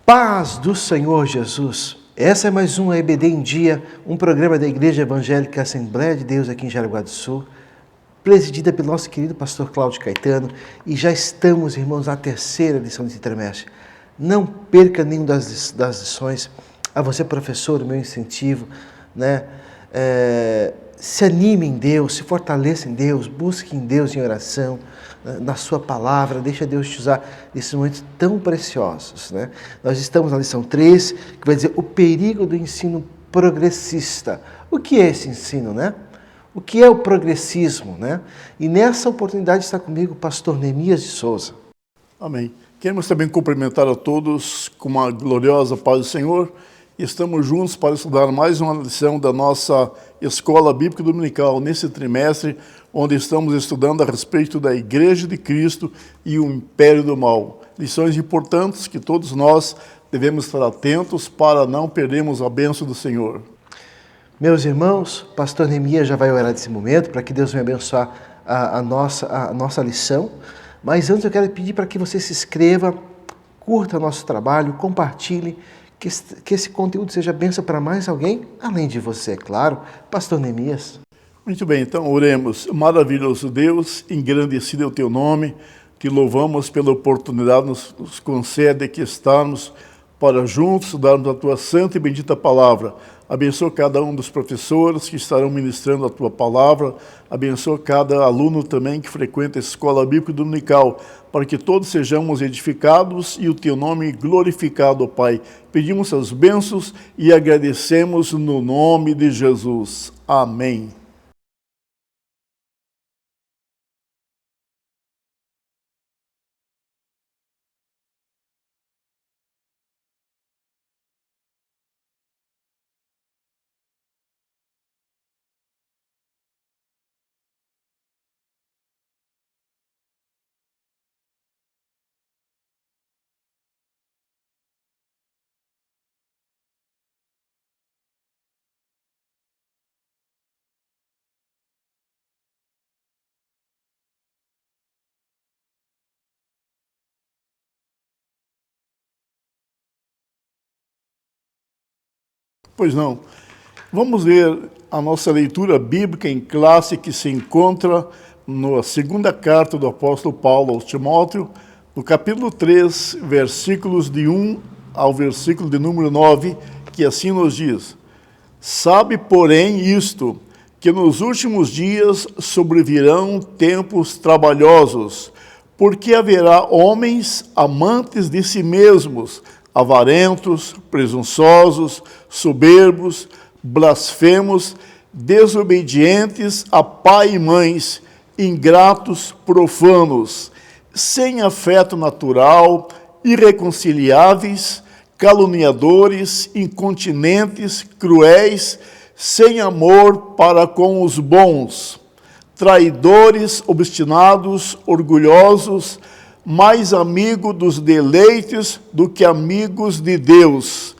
Paz do Senhor Jesus. Essa é mais um EBD em Dia, um programa da Igreja Evangélica Assembleia de Deus aqui em Jaraguá do Sul, presidida pelo nosso querido pastor Cláudio Caetano, e já estamos, irmãos, na terceira lição desse trimestre. Não perca nenhuma das lições. A você, professor, o meu incentivo, né? Se anime em Deus, se fortaleça em Deus, busque em Deus em oração, na sua palavra, deixa Deus te usar nesses momentos tão preciosos, né? Nós estamos na lição 3, que vai dizer o perigo do ensino progressista. O que é esse ensino, né? O que é o progressismo, né? E nessa oportunidade está comigo o pastor Neemias de Souza. Amém. Queremos também cumprimentar a todos com uma gloriosa paz do Senhor. Estamos juntos para estudar mais uma lição da nossa Escola Bíblica Dominical nesse trimestre, onde estamos estudando a respeito da Igreja de Cristo e o Império do Mal. Lições importantes que todos nós devemos estar atentos para não perdermos a bênção do Senhor. Meus irmãos, pastor Neemias já vai orar nesse momento para que Deus venha abençoar a nossa lição. Mas antes eu quero pedir para que você se inscreva, curta nosso trabalho, compartilhe, que esse conteúdo seja bênção para mais alguém, além de você, é claro. Pastor Neemias. Muito bem, então oremos. Maravilhoso Deus, engrandecido é o teu nome, te louvamos pela oportunidade que nos concede aqui estarmos para juntos darmos a tua santa e bendita palavra. Abençoa cada um dos professores que estarão ministrando a tua palavra. Abençoa cada aluno também que frequenta a Escola Bíblica Dominical, para que todos sejamos edificados e o teu nome glorificado, Pai. Pedimos as bênçãos e agradecemos no nome de Jesus. Amém. Pois não. Vamos ver a nossa leitura bíblica em classe que se encontra na segunda carta do apóstolo Paulo aos Timóteo, no capítulo 3, versículos de 1 ao versículo de número 9, que assim nos diz: Sabe, porém, isto, que nos últimos dias sobrevirão tempos trabalhosos, porque haverá homens amantes de si mesmos, avarentos, presunçosos, soberbos, blasfemos, desobedientes a pai e mães, ingratos, profanos, sem afeto natural, irreconciliáveis, caluniadores, incontinentes, cruéis, sem amor para com os bons, traidores, obstinados, orgulhosos, mais amigo dos deleites do que amigos de Deus,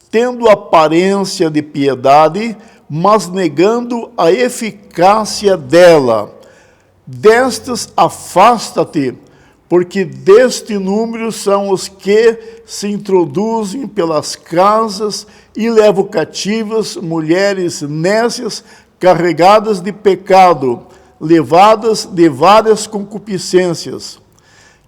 tendo aparência de piedade, mas negando a eficácia dela. Destes afasta-te, porque deste número são os que se introduzem pelas casas e levam cativas mulheres nécias, carregadas de pecado, levadas de várias concupiscências,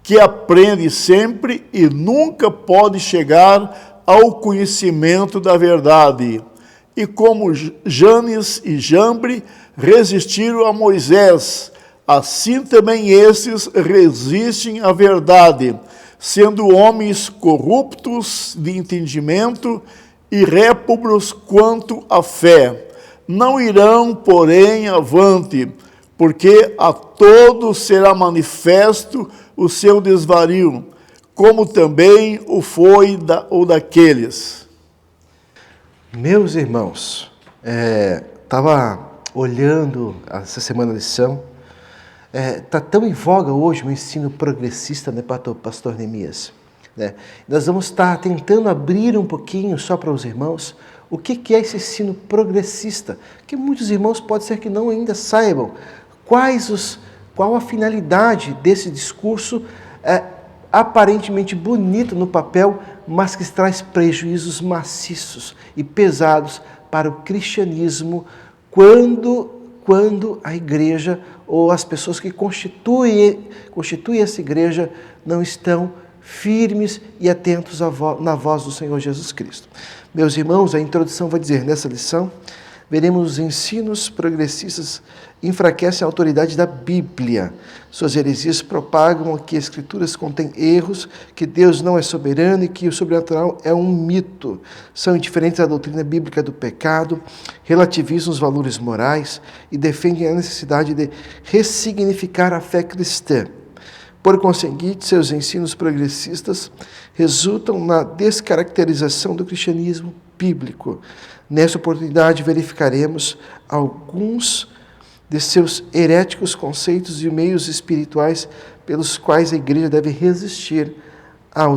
que aprende sempre e nunca pode chegar ao conhecimento da verdade. E como Janes e Jambre resistiram a Moisés, assim também esses resistem à verdade, sendo homens corruptos de entendimento e réprobos quanto à fé. Não irão, porém, avante, porque a todos será manifesto o seu desvario, como também o foi o daqueles. Meus irmãos, estava olhando essa semana a lição, está tão em voga hoje o ensino progressista, né, pastor Neemias? Né? Nós vamos estar tentando abrir um pouquinho só para os irmãos o que é esse ensino progressista, que muitos irmãos pode ser que não ainda saibam qual a finalidade desse discurso aparentemente bonito no papel, mas que traz prejuízos maciços e pesados para o cristianismo quando a igreja ou as pessoas que constituem essa igreja não estão firmes e atentos na voz do Senhor Jesus Cristo. Meus irmãos, a introdução vai dizer, nessa lição, veremos os ensinos progressistas enfraquecem a autoridade da Bíblia. Suas heresias propagam que as Escrituras contêm erros, que Deus não é soberano e que o sobrenatural é um mito. São indiferentes à doutrina bíblica do pecado, relativizam os valores morais e defendem a necessidade de ressignificar a fé cristã. Por conseguinte, seus ensinos progressistas resultam na descaracterização do cristianismo bíblico. Nessa oportunidade, verificaremos alguns de seus heréticos conceitos e meios espirituais pelos quais a igreja deve resistir a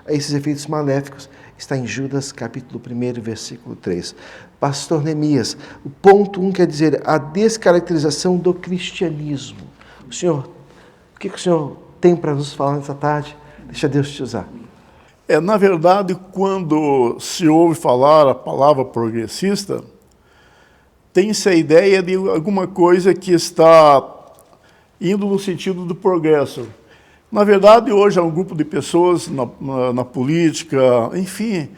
esses efeitos maléficos. Está em Judas, capítulo 1, versículo 3. Pastor Neemias, o ponto 1 quer dizer a descaracterização do cristianismo. O que o senhor tem para nos falar nessa tarde? Deixa Deus te usar. Na verdade, quando se ouve falar a palavra progressista, tem-se a ideia de alguma coisa que está indo no sentido do progresso. Na verdade, hoje há um grupo de pessoas na política, enfim,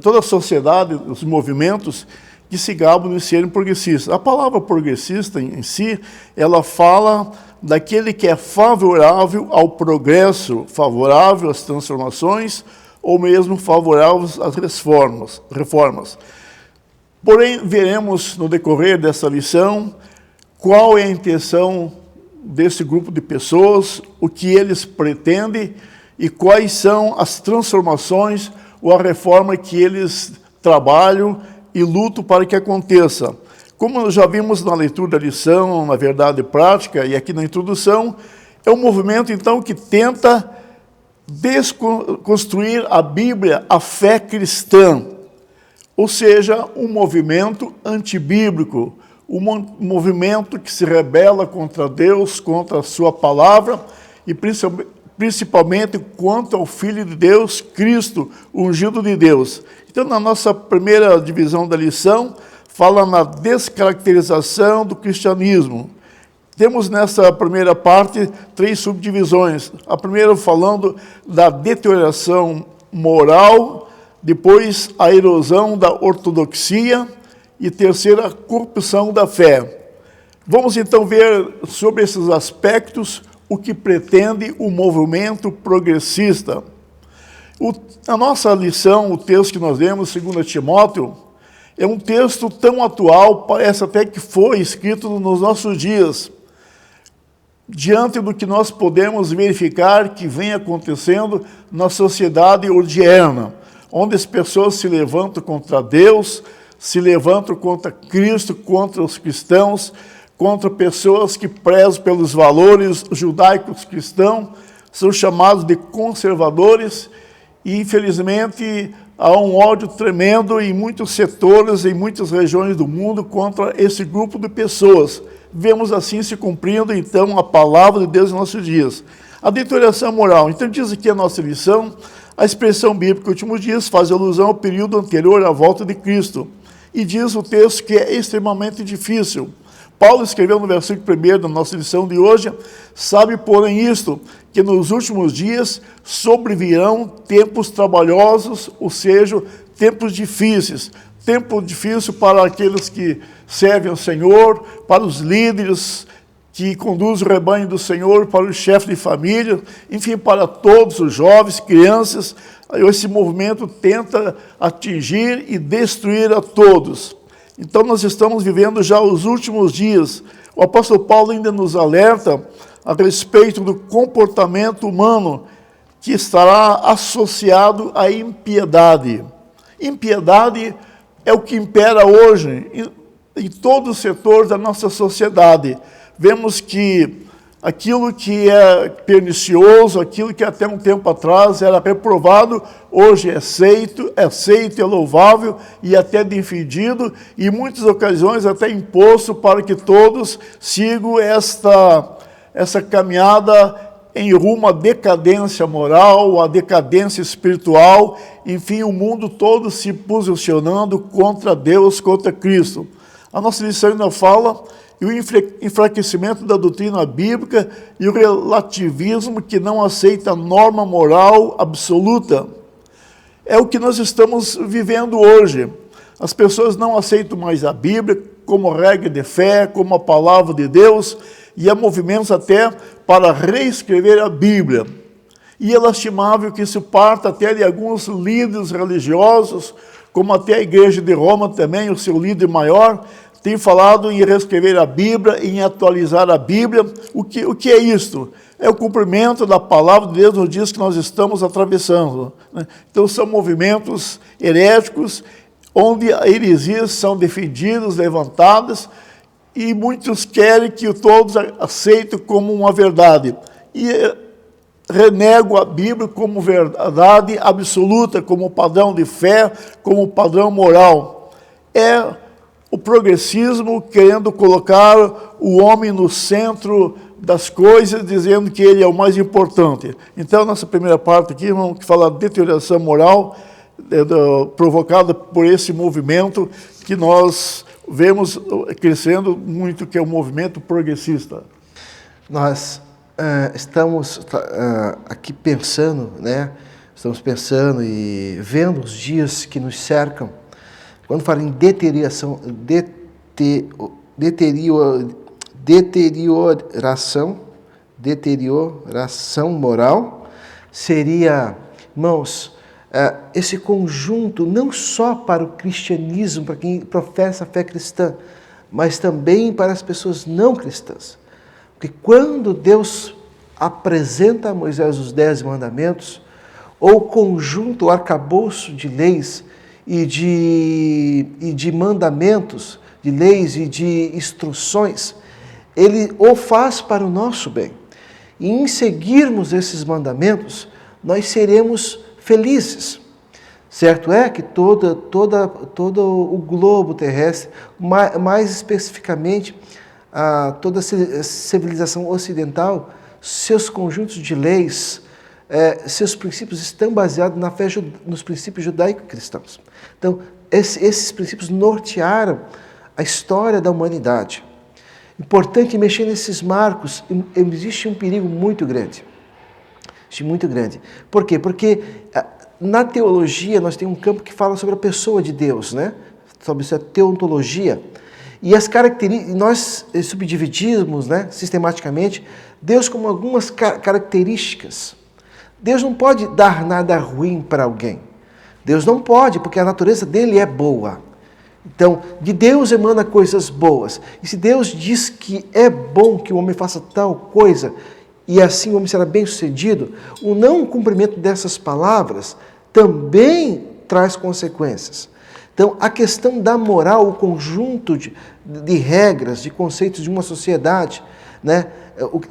toda a sociedade, os movimentos, que se gabam de serem progressistas. A palavra progressista em si, ela fala daquele que é favorável ao progresso, favorável às transformações, ou mesmo favorável às reformas. Porém, veremos no decorrer dessa lição qual é a intenção desse grupo de pessoas, o que eles pretendem e quais são as transformações ou a reforma que eles trabalham e lutam para que aconteça. Como nós já vimos na leitura da lição, na verdade prática e aqui na introdução, é um movimento então que tenta desconstruir a Bíblia, a fé cristã. Ou seja, um movimento antibíblico, um movimento que se rebela contra Deus, contra a sua palavra e principalmente quanto ao Filho de Deus, Cristo, ungido de Deus. Então, na nossa primeira divisão da lição, fala na descaracterização do cristianismo. Temos nessa primeira parte 3 subdivisões. A primeira falando da deterioração moral, depois a erosão da ortodoxia e terceira, a corrupção da fé. Vamos então ver sobre esses aspectos o que pretende o movimento progressista. A nossa lição, o texto que nós lemos, 2 Timóteo, é um texto tão atual, parece até que foi escrito nos nossos dias, diante do que nós podemos verificar que vem acontecendo na sociedade odierna, onde as pessoas se levantam contra Deus, se levantam contra Cristo, contra os cristãos, contra pessoas que prezam pelos valores judaicos cristãos, são chamados de conservadores e, infelizmente, há um ódio tremendo em muitos setores, em muitas regiões do mundo contra esse grupo de pessoas. Vemos assim se cumprindo, então, a palavra de Deus em nossos dias. A deterioração moral. Então, diz aqui a nossa lição, a expressão bíblica últimos dias faz alusão ao período anterior à volta de Cristo. E diz o texto que é extremamente difícil. Paulo escreveu no versículo 1 da nossa lição de hoje, sabe, porém, isto, que nos últimos dias sobrevirão tempos trabalhosos, ou seja, tempos difíceis. Tempo difícil para aqueles que servem ao Senhor, para os líderes que conduzem o rebanho do Senhor, para o chefe de família, enfim, para todos os jovens, crianças. Esse movimento tenta atingir e destruir a todos. Então, nós estamos vivendo já os últimos dias. O apóstolo Paulo ainda nos alerta a respeito do comportamento humano que estará associado à impiedade. Impiedade é o que impera hoje em todo o setor da nossa sociedade. Vemos que aquilo que é pernicioso, aquilo que até um tempo atrás era reprovado, hoje é aceito, é louvável e até defendido, e em muitas ocasiões até imposto para que todos sigam essa caminhada em rumo à decadência moral, à decadência espiritual, enfim, o mundo todo se posicionando contra Deus, contra Cristo. A nossa lição ainda fala e o enfraquecimento da doutrina bíblica e o relativismo que não aceita a norma moral absoluta. É o que nós estamos vivendo hoje. As pessoas não aceitam mais a Bíblia como regra de fé, como a palavra de Deus, e há movimentos até para reescrever a Bíblia. E é lastimável que isso parta até de alguns líderes religiosos, como até a Igreja de Roma também, o seu líder maior, tem falado em reescrever a Bíblia, em atualizar a Bíblia. O que é isto? É o cumprimento da palavra de Deus nos dias que nós estamos atravessando, né? Então são movimentos heréticos, onde heresias são defendidas, levantadas, e muitos querem que todos aceitem como uma verdade. E renegam a Bíblia como verdade absoluta, como padrão de fé, como padrão moral. É o progressismo querendo colocar o homem no centro das coisas, dizendo que ele é o mais importante. Então, nossa primeira parte aqui, vamos falar de deterioração moral, provocada por esse movimento que nós vemos crescendo muito, que é o movimento progressista. Nós estamos aqui pensando, né? Estamos pensando e vendo os dias que nos cercam. Quando fala em deterioração moral, seria, irmãos, esse conjunto não só para o cristianismo, para quem professa a fé cristã, mas também para as pessoas não cristãs. Porque quando Deus apresenta a Moisés os 10 mandamentos, ou o conjunto, o arcabouço de leis e de mandamentos, de leis e de instruções, ele o faz para o nosso bem. E em seguirmos esses mandamentos, nós seremos felizes. Certo é que todo o globo terrestre, mais especificamente toda a civilização ocidental, seus conjuntos de leis, seus princípios estão baseados na fé, nos princípios judaico-cristãos. Então, esses princípios nortearam a história da humanidade. Importante mexer nesses marcos, existe um perigo muito grande. Muito grande. Por quê? Porque na teologia nós temos um campo que fala sobre a pessoa de Deus, né? Sobre essa teontologia. E as características, nós subdividimos, né, sistematicamente, Deus como algumas características. Deus não pode dar nada ruim para alguém. Deus não pode, porque a natureza dele é boa. Então, de Deus emana coisas boas. E se Deus diz que é bom que o homem faça tal coisa, e assim o homem será bem-sucedido, o não cumprimento dessas palavras também traz consequências. Então, a questão da moral, o conjunto de regras, de conceitos de uma sociedade, né?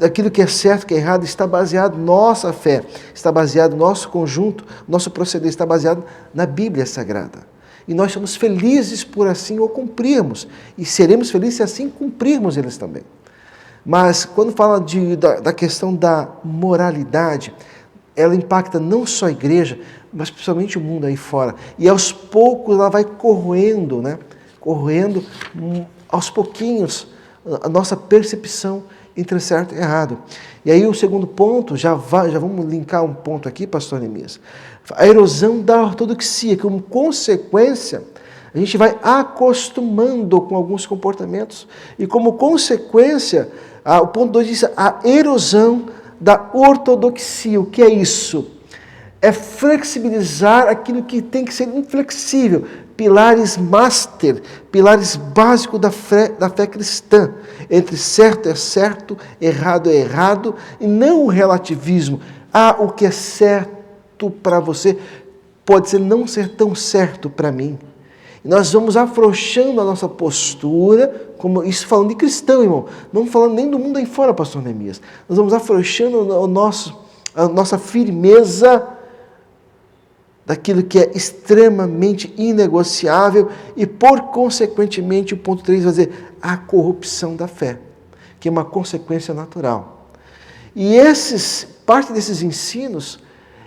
Aquilo que é certo, que é errado, está baseado na nossa fé, está baseado no nosso conjunto, nosso proceder está baseado na Bíblia Sagrada. E nós somos felizes por assim o cumprirmos, e seremos felizes se assim cumprirmos eles também. Mas quando fala da questão da moralidade, ela impacta não só a igreja, mas principalmente o mundo aí fora. E aos poucos ela vai corroendo, né? Corroendo aos pouquinhos a nossa percepção entre certo e errado. E aí o segundo ponto, já vamos linkar um ponto aqui, pastor Neemias. A erosão da ortodoxia, como consequência, a gente vai acostumando com alguns comportamentos. E como consequência, o ponto 2 diz a erosão da ortodoxia. O que é isso? É flexibilizar aquilo que tem que ser inflexível. Pilares master, pilares básicos da fé cristã. Entre certo é certo, errado é errado, e não o relativismo. O que é certo para você pode ser não ser tão certo para mim. E nós vamos afrouxando a nossa postura, como isso falando de cristão, irmão. Não falando nem do mundo aí fora, pastor Neemias. Nós vamos afrouxando a nossa firmeza daquilo que é extremamente inegociável e, por consequentemente, o ponto 3 vai dizer a corrupção da fé, que é uma consequência natural. E parte desses ensinos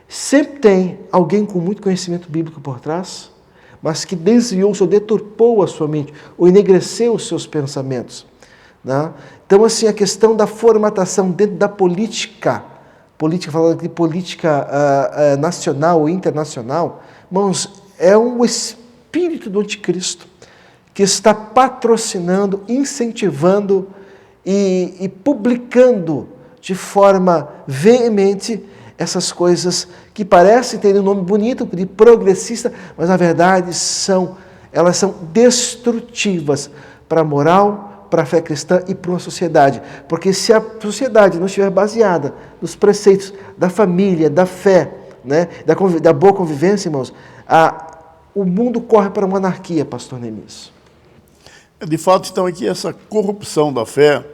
sempre tem alguém com muito conhecimento bíblico por trás, mas que desviou-se ou deturpou a sua mente, ou enegreceu os seus pensamentos. Né? Então, assim, a questão da formatação dentro da política, falando de política nacional ou internacional, irmãos, é um espírito do anticristo que está patrocinando, incentivando e publicando de forma veemente essas coisas que parecem ter um nome bonito, de progressista, mas na verdade elas são destrutivas para a moral, para a fé cristã e para uma sociedade. Porque se a sociedade não estiver baseada nos preceitos da família, da fé, né, da boa convivência, irmãos, o mundo corre para uma anarquia, pastor Neemias. De fato, então, aqui essa corrupção da fé,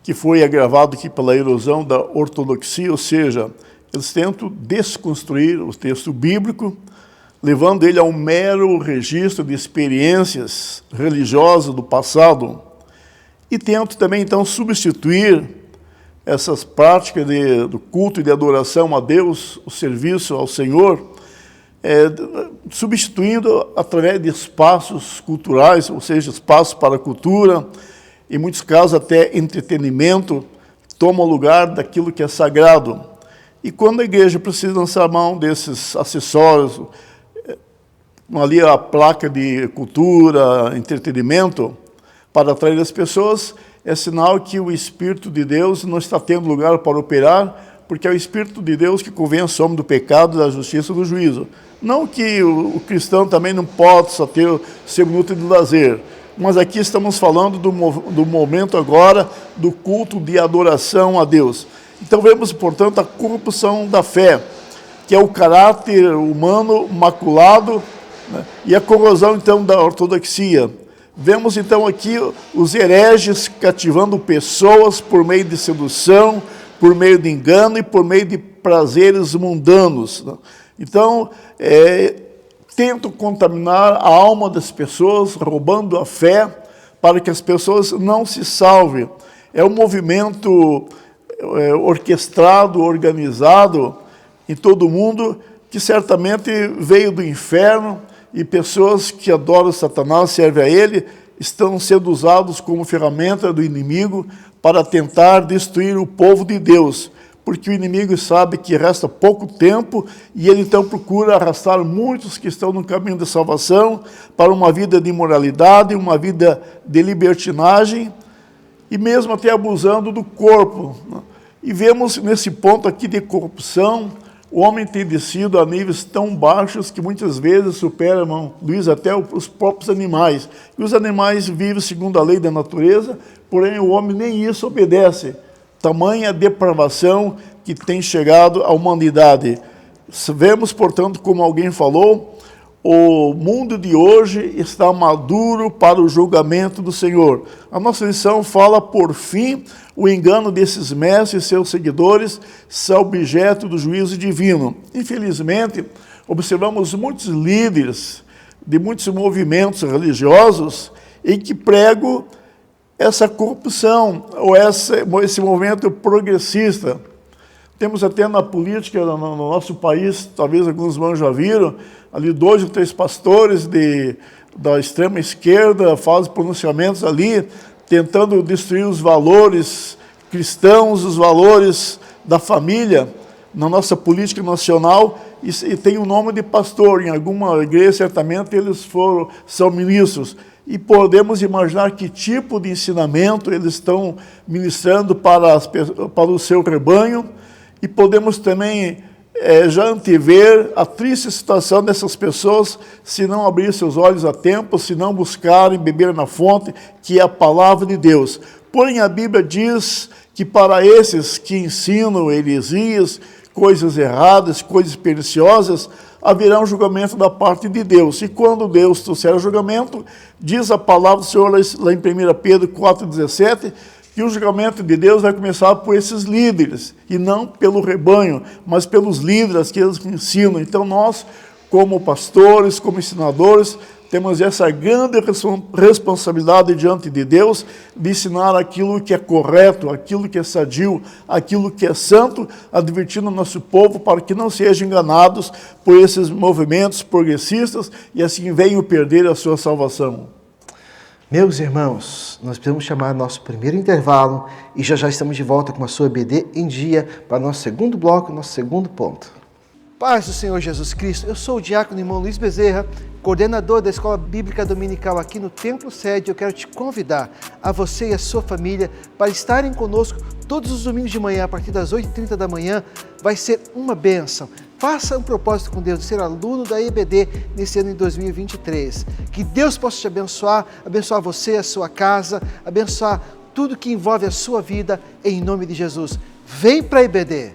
que foi agravado aqui pela erosão da ortodoxia, ou seja, eles tentam desconstruir o texto bíblico, levando ele a um mero registro de experiências religiosas do passado, e tentam também, então, substituir essas práticas do culto e de adoração a Deus, o serviço ao Senhor, substituindo através de espaços culturais, ou seja, espaços para a cultura, em muitos casos até entretenimento, toma o lugar daquilo que é sagrado. E quando a igreja precisa lançar mão desses acessórios, ali a placa de cultura, entretenimento, para atrair as pessoas, é sinal que o Espírito de Deus não está tendo lugar para operar, porque é o Espírito de Deus que convence o homem do pecado, da justiça e do juízo. Não que o cristão também não possa ter o seu minuto de lazer, mas aqui estamos falando do momento agora do culto de adoração a Deus. Então vemos, portanto, a corrupção da fé, que é o caráter humano maculado, né, e a corrosão, então, da ortodoxia. Vemos, então, aqui os hereges cativando pessoas por meio de sedução, por meio de engano e por meio de prazeres mundanos. Né? Então, tentam contaminar a alma das pessoas, roubando a fé, para que as pessoas não se salvem. É um movimento orquestrado, organizado em todo o mundo, que certamente veio do inferno, e pessoas que adoram Satanás, servem a ele, estão sendo usados como ferramenta do inimigo para tentar destruir o povo de Deus, porque o inimigo sabe que resta pouco tempo e ele então procura arrastar muitos que estão no caminho da salvação para uma vida de imoralidade, uma vida de libertinagem e mesmo até abusando do corpo. E vemos nesse ponto aqui de corrupção, o homem tem descido a níveis tão baixos que muitas vezes supera, irmão Luiz, até os próprios animais. E os animais vivem segundo a lei da natureza, porém o homem nem isso obedece. Tamanha depravação que tem chegado à humanidade. Vemos, portanto, como alguém falou, o mundo de hoje está maduro para o julgamento do Senhor. A nossa lição fala, por fim, o engano desses mestres e seus seguidores são objeto do juízo divino. Infelizmente, observamos muitos líderes de muitos movimentos religiosos em que pregam essa corrupção, ou esse movimento progressista. Temos até na política, no nosso país, talvez alguns irmãos já viram, ali 2 ou 3 pastores da extrema esquerda fazem pronunciamentos ali, tentando destruir os valores cristãos, os valores da família, na nossa política nacional, e tem o nome de pastor. Em alguma igreja, certamente, eles são ministros. E podemos imaginar que tipo de ensinamento eles estão ministrando para o seu rebanho, e podemos também já antever a triste situação dessas pessoas se não abrir seus olhos a tempo, se não buscarem beber na fonte, que é a palavra de Deus. Porém, a Bíblia diz que para esses que ensinam heresias, coisas erradas, coisas perniciosas, haverá um julgamento da parte de Deus. E quando Deus trouxer o julgamento, diz a palavra do Senhor lá em 1 Pedro 4,17, que o julgamento de Deus vai começar por esses líderes, e não pelo rebanho, mas pelos líderes que eles ensinam. Então nós, como pastores, como ensinadores, temos essa grande responsabilidade diante de Deus de ensinar aquilo que é correto, aquilo que é sadio, aquilo que é santo, advertindo o nosso povo para que não sejam enganados por esses movimentos progressistas e assim venham perder a sua salvação. Meus irmãos, nós precisamos chamar nosso primeiro intervalo e já estamos de volta com a sua EBD em dia para nosso segundo bloco, nosso segundo ponto. Paz do Senhor Jesus Cristo, eu sou o diácono irmão Luiz Bezerra, coordenador da Escola Bíblica Dominical aqui no Templo Sede. Eu quero te convidar, a você e a sua família, para estarem conosco todos os domingos de manhã, a partir das 8h30 da manhã. Vai ser uma bênção. Faça um propósito com Deus de ser aluno da EBD nesse ano de 2023. Que Deus possa te abençoar você, a sua casa, abençoar tudo que envolve a sua vida, em nome de Jesus. Vem para a EBD!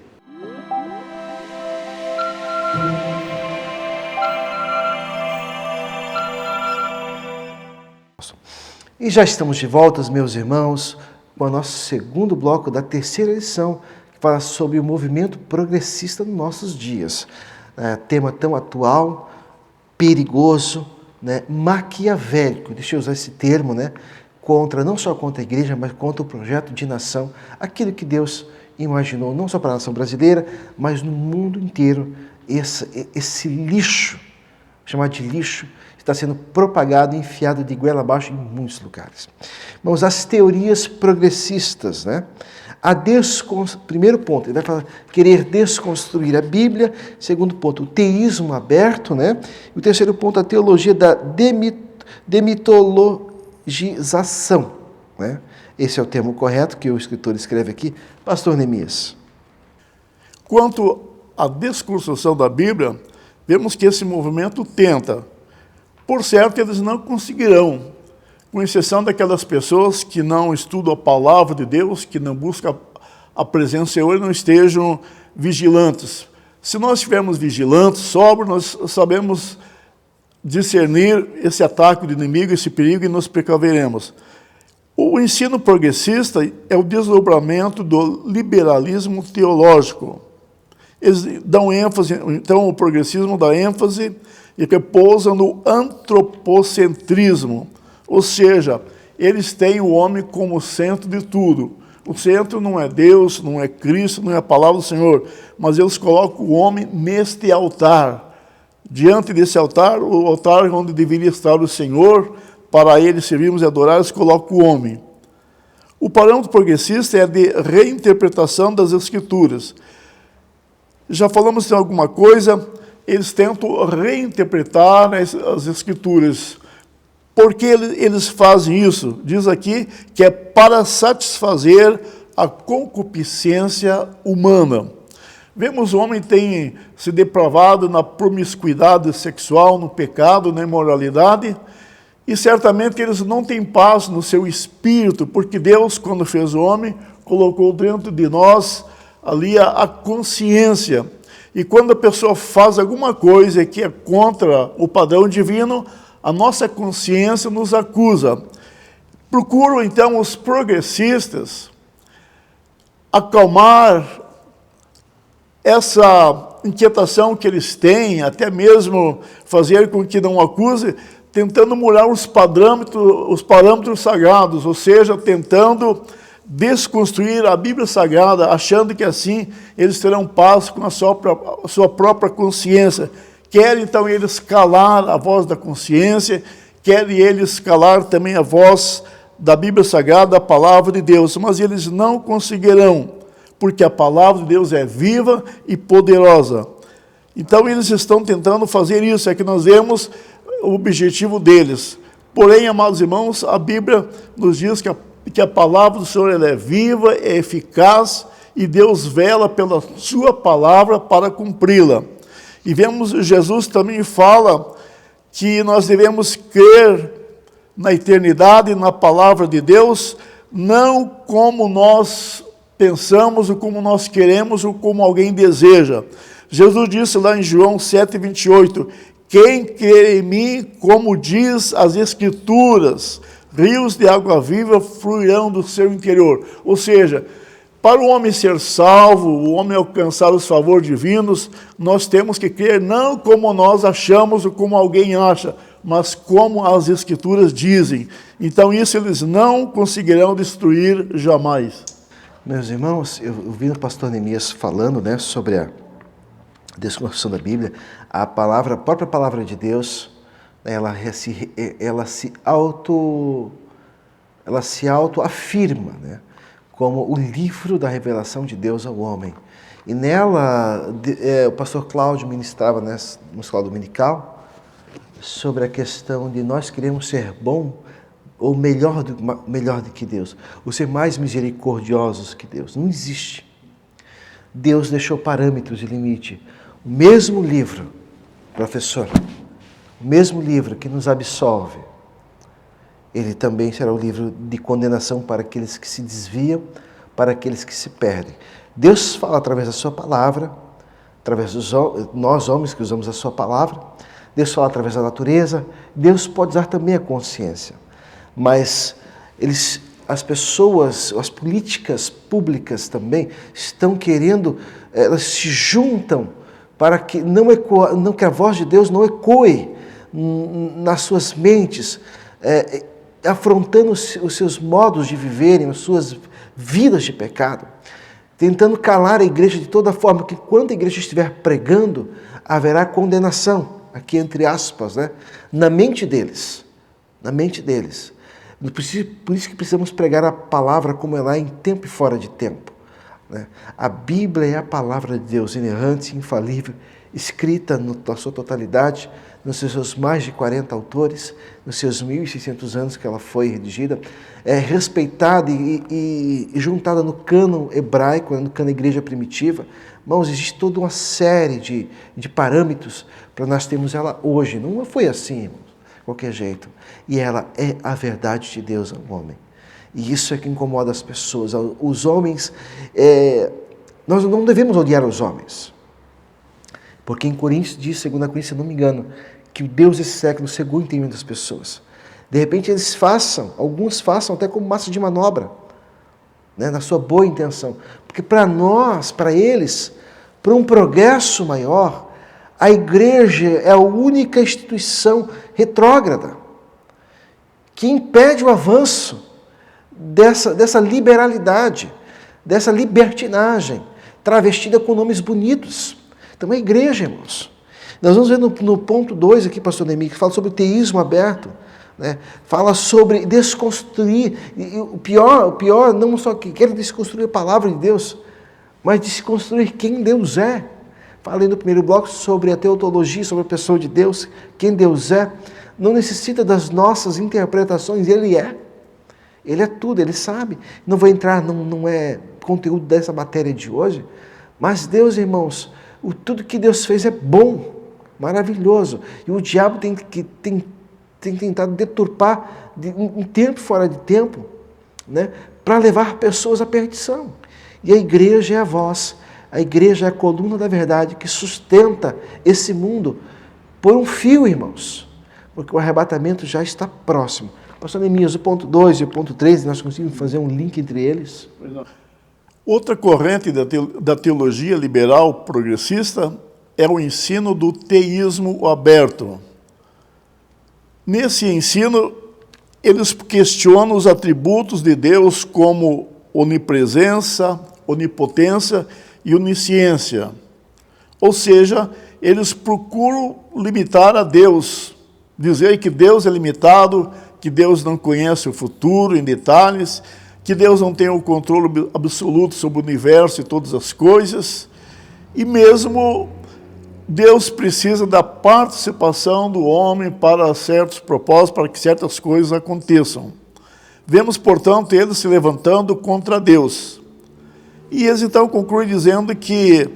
E já estamos de volta, meus irmãos, com o nosso segundo bloco da terceira lição, que fala sobre o movimento progressista nos nossos dias. Tema tão atual, perigoso, maquiavélico, deixa eu usar esse termo, não só contra a igreja, mas contra o projeto de nação, aquilo que Deus imaginou, não só para a nação brasileira, mas no mundo inteiro, esse lixo, chamado de lixo, está sendo propagado e enfiado de goela abaixo em muitos lugares. Vamos às teorias progressistas, Primeiro ponto, ele vai falar, querer desconstruir a Bíblia. Segundo ponto, o teísmo aberto, E o terceiro ponto, a teologia da demitologização, Esse é o termo correto que o escritor escreve aqui. Pastor Neemias. Quanto à desconstrução da Bíblia, vemos que esse movimento tenta. Por certo, eles não conseguirão, com exceção daquelas pessoas que não estudam a palavra de Deus, que não buscam a presença do Senhor e não estejam vigilantes. Se nós estivermos vigilantes, sóbrios, nós sabemos discernir esse ataque do inimigo, esse perigo, e nos precaveremos. O ensino progressista é o desdobramento do liberalismo teológico. Eles dão ênfase, então o progressismo dá ênfase e repousa no antropocentrismo, ou seja, eles têm o homem como centro de tudo. O centro não é Deus, não é Cristo, não é a palavra do Senhor, mas eles colocam o homem neste altar. Diante desse altar, o altar onde deveria estar o Senhor, para ele servirmos e adorar, eles colocam o homem. O parâmetro progressista é de reinterpretação das Escrituras. Já falamos de alguma coisa, eles tentam reinterpretar as Escrituras. Por que eles fazem isso? Diz aqui que é para satisfazer a concupiscência humana. Vemos o homem tem se depravado na promiscuidade sexual, no pecado, na imoralidade, e certamente eles não têm paz no seu espírito, porque Deus, quando fez o homem, colocou dentro de nós ali a consciência. E quando a pessoa faz alguma coisa que é contra o padrão divino, a nossa consciência nos acusa. Procuram, então, os progressistas acalmar essa inquietação que eles têm, até mesmo fazer com que não acuse, tentando mudar os parâmetros sagrados, ou seja, tentando desconstruir a Bíblia Sagrada, achando que assim eles terão paz com a sua própria consciência. Querem então eles calar a voz da consciência, querem eles calar também a voz da Bíblia Sagrada, a palavra de Deus, mas eles não conseguirão, porque a palavra de Deus é viva e poderosa. Então eles estão tentando fazer isso, é que nós vemos o objetivo deles. Porém, amados irmãos, a Bíblia nos diz que a palavra do Senhor ela é viva, é eficaz, e Deus vela pela sua palavra para cumpri-la. E vemos, Jesus também fala que nós devemos crer na eternidade, na palavra de Deus, não como nós pensamos, ou como nós queremos, ou como alguém deseja. Jesus disse lá em João 7,28, quem crê em mim, como diz as Escrituras, rios de água viva fluirão do seu interior. Ou seja, para o homem ser salvo, o homem alcançar os favores divinos, nós temos que crer não como nós achamos ou como alguém acha, mas como as Escrituras dizem. Então isso eles não conseguirão destruir jamais. Meus irmãos, eu vi o pastor Neemias falando, né, sobre a desconstrução da Bíblia, a própria palavra de Deus, ela se autoafirma, né, como o livro da revelação de Deus ao homem. E nela, o pastor Cláudio ministrava na escola dominical sobre a questão de nós queremos ser bom ou melhor do que Deus, ou ser mais misericordiosos que Deus. Não existe. Deus deixou parâmetros e limite. O mesmo livro, professor, o mesmo livro que nos absolve, ele também será o livro de condenação para aqueles que se desviam, para aqueles que se perdem. Deus fala através da sua palavra, através dos nós homens que usamos a sua palavra, Deus fala através da natureza, Deus pode usar também a consciência. Mas as pessoas, as políticas públicas também estão querendo, elas se juntam para que não que a voz de Deus não ecoe nas suas mentes, afrontando os seus modos de viverem, as suas vidas de pecado, tentando calar a igreja de toda forma, que quando a igreja estiver pregando, haverá condenação, aqui entre aspas, né, na mente deles. Por isso que precisamos pregar a palavra como ela é em tempo e fora de tempo. Né? A Bíblia é a palavra de Deus, inerrante, infalível, escrita na sua totalidade, nos seus mais de 40 autores, nos seus 1.600 anos que ela foi redigida, respeitada e juntada no cânon hebraico, no cânon igreja primitiva. Irmãos, existe toda uma série de parâmetros para nós termos ela hoje. Não foi assim, irmãos, de qualquer jeito. E ela é a verdade de Deus ao homem. E isso é que incomoda as pessoas. Os homens, nós não devemos odiar os homens. Porque em Coríntios diz, 2 Coríntios, se não me engano, que o Deus desse século cegou o entendimento das pessoas. De repente alguns façam até como massa de manobra, né, na sua boa intenção. Porque para nós, para eles, para um progresso maior, a igreja é a única instituição retrógrada que impede o avanço dessa liberalidade, dessa libertinagem, travestida com nomes bonitos. Então, a igreja, irmãos. Nós vamos ver no ponto 2 aqui, pastor Neemias, que fala sobre o teísmo aberto, né? Fala sobre desconstruir, e o pior não só que quer desconstruir a palavra de Deus, mas desconstruir quem Deus é. Falei no primeiro bloco sobre a teotologia, sobre a pessoa de Deus, quem Deus é. Não necessita das nossas interpretações, Ele é. Ele é tudo, Ele sabe. Não vou entrar, não é conteúdo dessa matéria de hoje, mas Deus, irmãos, tudo que Deus fez é bom, maravilhoso. E o diabo tem tentado deturpar em tempo e fora de tempo, né, para levar pessoas à perdição. E a igreja é a voz, a igreja é a coluna da verdade que sustenta esse mundo por um fio, irmãos, porque o arrebatamento já está próximo. Pastor Neemias, o ponto 2 e o ponto 3, nós conseguimos fazer um link entre eles? Outra corrente da teologia liberal progressista é o ensino do teísmo aberto. Nesse ensino, eles questionam os atributos de Deus como onipresença, onipotência e onisciência. Ou seja, eles procuram limitar a Deus, dizer que Deus é limitado, que Deus não conhece o futuro em detalhes, que Deus não tem o controle absoluto sobre o universo e todas as coisas, e mesmo Deus precisa da participação do homem para certos propósitos, para que certas coisas aconteçam. Vemos, portanto, eles se levantando contra Deus. E eles então concluem dizendo que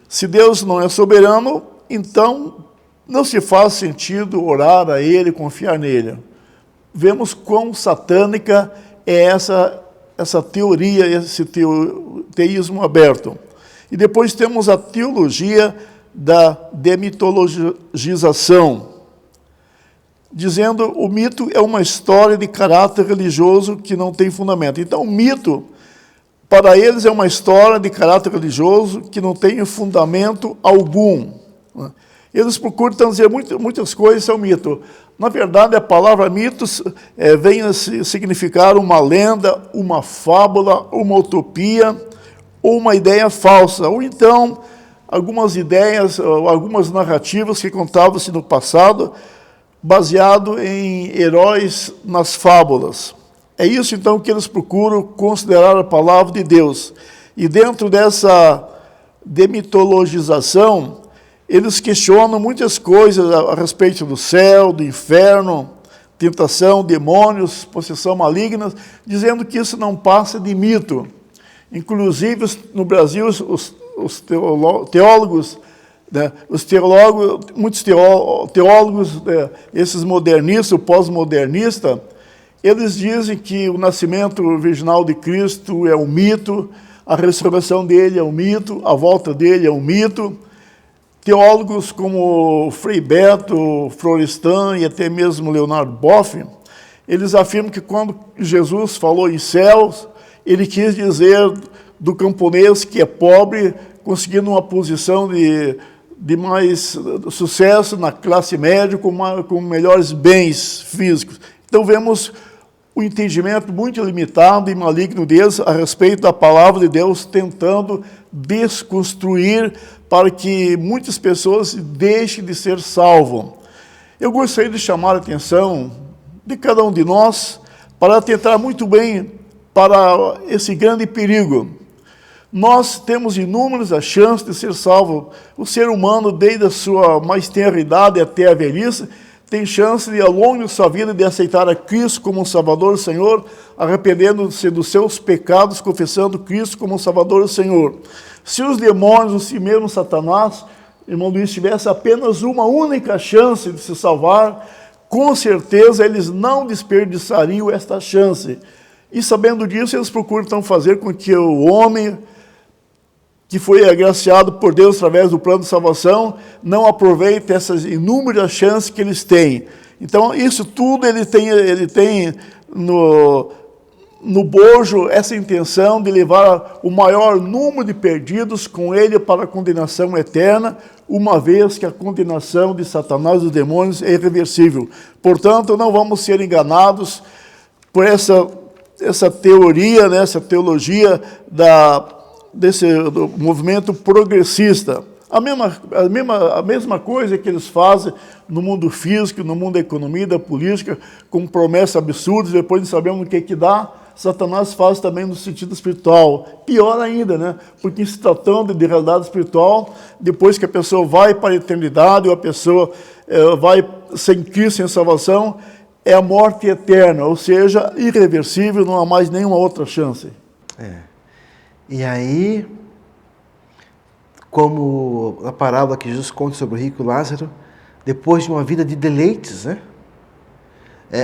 se Deus não é soberano, então não se faz sentido orar a Ele, confiar nele. Vemos quão satânica é essa teoria, esse teísmo aberto. E depois temos a teologia da demitologização, dizendo que o mito é uma história de caráter religioso que não tem fundamento. Então, o mito, para eles, é uma história de caráter religioso que não tem fundamento algum. Eles procuram então, dizer muitas coisas são mito. Na verdade, a palavra mitos vem a significar uma lenda, uma fábula, uma utopia ou uma ideia falsa. Ou então, algumas ideias, algumas narrativas que contavam-se no passado, baseado em heróis nas fábulas. É isso, então, que eles procuram considerar a palavra de Deus. E dentro dessa demitologização, eles questionam muitas coisas a respeito do céu, do inferno, tentação, demônios, possessão maligna, dizendo que isso não passa de mito. Inclusive, no Brasil, os teólogos, né, muitos teólogos, esses modernistas, o pós-modernista, eles dizem que o nascimento virginal de Cristo é um mito, a ressurreição dele é um mito, a volta dele é um mito. Teólogos como Frei Beto, Florestan e até mesmo Leonardo Boff, eles afirmam que quando Jesus falou em céus, ele quis dizer do camponês que é pobre, conseguindo uma posição de mais sucesso na classe média, com melhores bens físicos. Então vemos o entendimento muito limitado e maligno deles a respeito da palavra de Deus, tentando desconstruir para que muitas pessoas deixem de ser salvos. Eu gostaria de chamar a atenção de cada um de nós para atentar muito bem para esse grande perigo. Nós temos inúmeras chances de ser salvo. O ser humano, desde a sua mais tenra idade até a velhice, tem chance de, ao longo de sua vida, de aceitar a Cristo como Salvador e Senhor, arrependendo-se dos seus pecados, confessando Cristo como Salvador e Senhor. Se os demônios, ou se mesmo Satanás, irmão Luiz, tivesse apenas uma única chance de se salvar, com certeza eles não desperdiçariam esta chance. E sabendo disso, eles procuram então fazer com que o homem que foi agraciado por Deus através do plano de salvação, não aproveita essas inúmeras chances que eles têm. Então, isso tudo ele tem no bojo essa intenção de levar o maior número de perdidos com ele para a condenação eterna, uma vez que a condenação de Satanás e dos demônios é irreversível. Portanto, não vamos ser enganados por essa teoria, né, essa teologia do movimento progressista. A mesma coisa que eles fazem no mundo físico, no mundo da economia, da política, com promessas absurdas, depois de sabermos o que dá, Satanás faz também no sentido espiritual. Pior ainda, né? Porque se tratando de realidade espiritual, depois que a pessoa vai para a eternidade, ou a pessoa vai sem Cristo, sem salvação, é a morte eterna, ou seja, irreversível, não há mais nenhuma outra chance. E aí, como a parábola que Jesus conta sobre o rico Lázaro, depois de uma vida de deleites, né?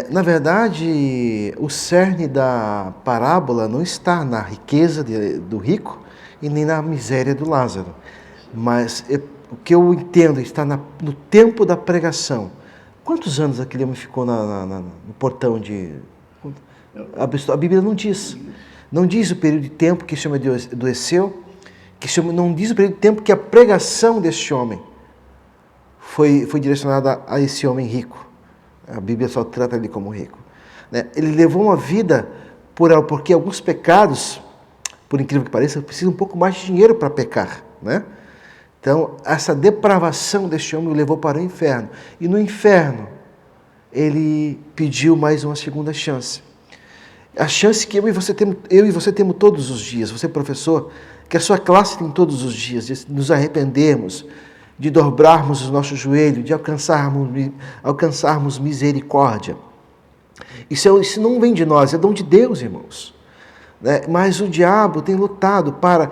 Na verdade, o cerne da parábola não está na riqueza do rico e nem na miséria do Lázaro. Mas o que eu entendo está no tempo da pregação. Quantos anos aquele homem ficou no portão de... A Bíblia não diz. Não diz o período de tempo que esse homem adoeceu, não diz o período de tempo que a pregação deste homem foi direcionada a esse homem rico. A Bíblia só trata ele como rico. Ele levou uma vida, porque alguns pecados, por incrível que pareça, precisam um pouco mais de dinheiro para pecar, né? Então, essa depravação deste homem o levou para o inferno. E no inferno, ele pediu mais uma segunda chance. A chance que eu e você temos todos os dias, você professor, que a sua classe tem todos os dias, de nos arrependermos, de dobrarmos os nossos joelhos, de alcançarmos misericórdia. Isso não vem de nós, é dom de Deus, irmãos. Mas o diabo tem lutado para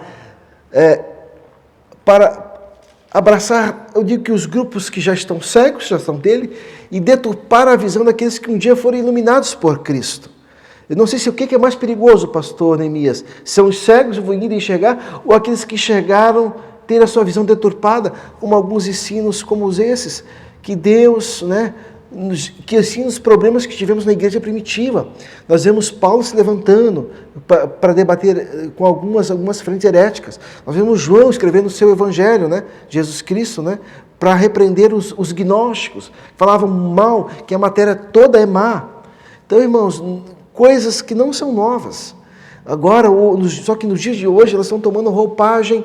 abraçar, eu digo que os grupos que já estão cegos, já estão dele, e deturpar a visão daqueles que um dia foram iluminados por Cristo. Eu não sei se o que é mais perigoso, pastor Neemias, são os cegos indo enxergar ou aqueles que enxergaram ter a sua visão deturpada, como alguns ensinos como esses, que Deus, que ensinam os problemas que tivemos na igreja primitiva. Nós vemos Paulo se levantando para debater com algumas frentes heréticas. Nós vemos João escrevendo o seu evangelho, Jesus Cristo, para repreender os gnósticos, falavam mal, que a matéria toda é má. Então, irmãos, coisas que não são novas. Agora, só que nos dias de hoje, elas estão tomando roupagem